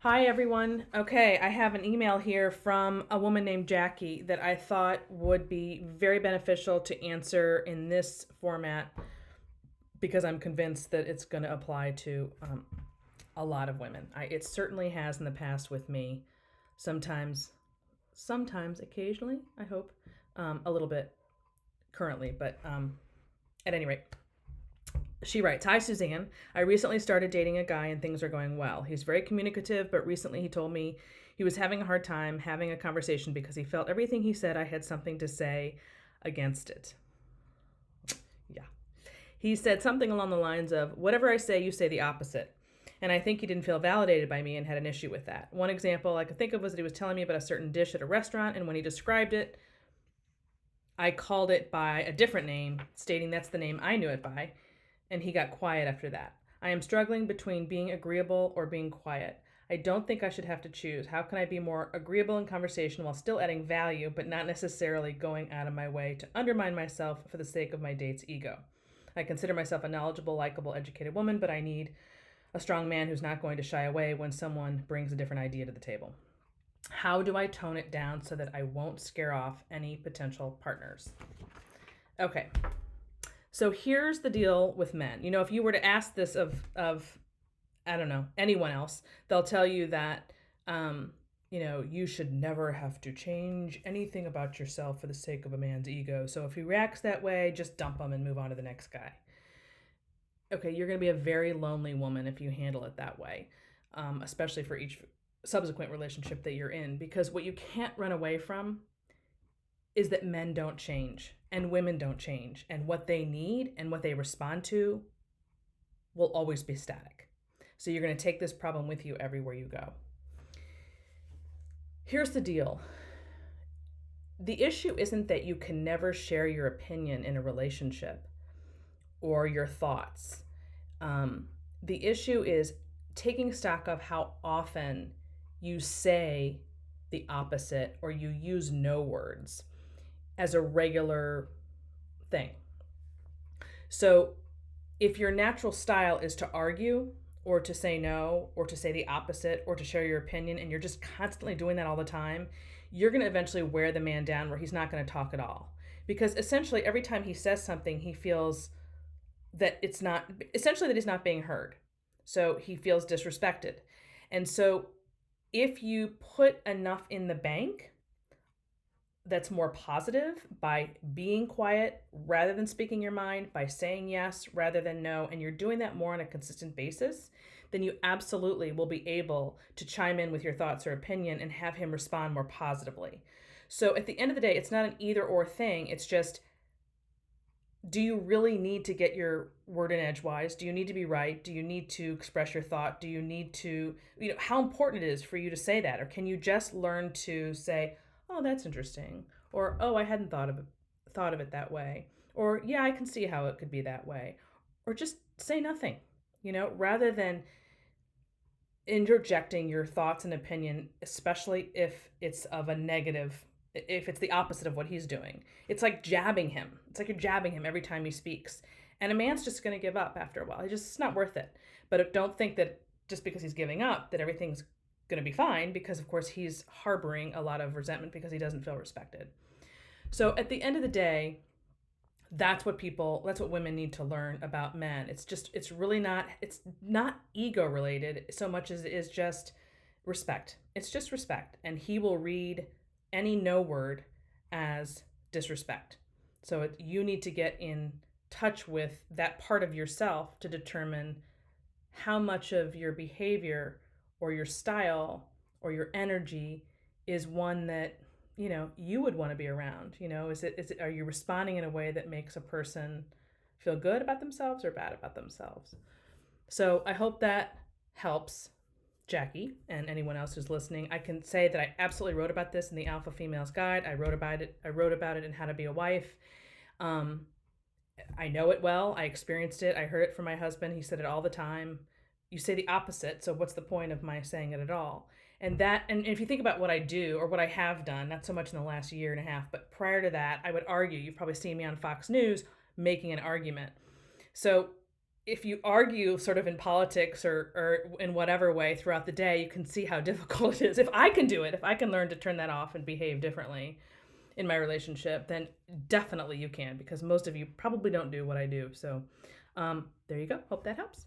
Hi, everyone. Okay, I have an email here from a woman named Jackie that I thought would be very beneficial to answer in this format because I'm convinced that it's going to apply to a lot of women. It certainly has in the past with me. Sometimes, occasionally, I hope, a little bit currently, but at any rate. She writes, Hi, Suzanne. I recently started dating a guy and things are going well. He's very communicative, but recently he told me he was having a hard time having a conversation because he felt everything he said I had something to say against it. Yeah. He said something along the lines of, Whatever I say, you say the opposite. And I think he didn't feel validated by me and had an issue with that. One example I could think of was that he was telling me about a certain dish at a restaurant, and when he described it, I called it by a different name, stating that's the name I knew it by, and he got quiet after that. I am struggling between being agreeable or being quiet. I don't think I should have to choose. How can I be more agreeable in conversation while still adding value, but not necessarily going out of my way to undermine myself for the sake of my date's ego? I consider myself a knowledgeable, likable, educated woman, but I need a strong man who's not going to shy away when someone brings a different idea to the table. How do I tone it down so that I won't scare off any potential partners? Okay, so here's the deal with men. If you were to ask this of I don't know, anyone else, they'll tell you that you should never have to change anything about yourself for the sake of a man's ego. So if he reacts that way, just dump him and move on to the next guy. Okay, you're going to be a very lonely woman if you handle it that way, especially for each subsequent relationship that you're in, because what you can't run away from is that men don't change and women don't change, and what they need and what they respond to will always be static. So you're going to take this problem with you everywhere you go. Here's the deal. The issue isn't that you can never share your opinion in a relationship or your thoughts. The issue is taking stock of how often you say the opposite or you use no words as a regular thing. So if your natural style is to argue or to say no or to say the opposite or to share your opinion, and you're just constantly doing that all the time, you're going to eventually wear the man down where he's not going to talk at all. Because essentially every time he says something, he feels that it's not, essentially that he's not being heard. So he feels disrespected. And so if you put enough in the bank that's more positive by being quiet rather than speaking your mind, by saying yes rather than no, and you're doing that more on a consistent basis, then you absolutely will be able to chime in with your thoughts or opinion and have him respond more positively. So at the end of the day, it's not an either or thing. It's just, do you really need to get your word in edgewise? Do you need to be right? Do you need to express your thought? Do you need to, how important it is for you to say that? Or can you just learn to say, oh, that's interesting, or oh, I hadn't thought of it that way, or yeah, I can see how it could be that way, or just say nothing, rather than interjecting your thoughts and opinion, especially if it's of a negative, if it's the opposite of what he's doing. It's like jabbing him. It's like you're jabbing him every time he speaks. And a man's just going to give up after a while. It's not worth it. But don't think that just because he's giving up that everything's going to be fine, because of course he's harboring a lot of resentment because he doesn't feel respected. So at the end of the day, that's what women need to learn about men. It's really not, it's not ego related so much as it is just respect. It's just respect. And he will read any no word as disrespect. So you need to get in touch with that part of yourself to determine how much of your behavior or your style or your energy is one that you would want to be around. Are you responding in a way that makes a person feel good about themselves or bad about themselves? So I hope that helps Jackie and anyone else who's listening. I can say that I absolutely wrote about this in the Alpha Females Guide. I wrote about it in How to Be a Wife. I know it well. I experienced it. I heard it from my husband. He said it all the time. You say the opposite, so what's the point of my saying it at all? And if you think about what I do or what I have done, not so much in the last year and a half, but prior to that, I would argue. You've probably seen me on Fox News making an argument. So if you argue sort of in politics or in whatever way throughout the day, you can see how difficult it is. If I can do it, if I can learn to turn that off and behave differently in my relationship, then definitely you can, because most of you probably don't do what I do. So there you go. Hope that helps.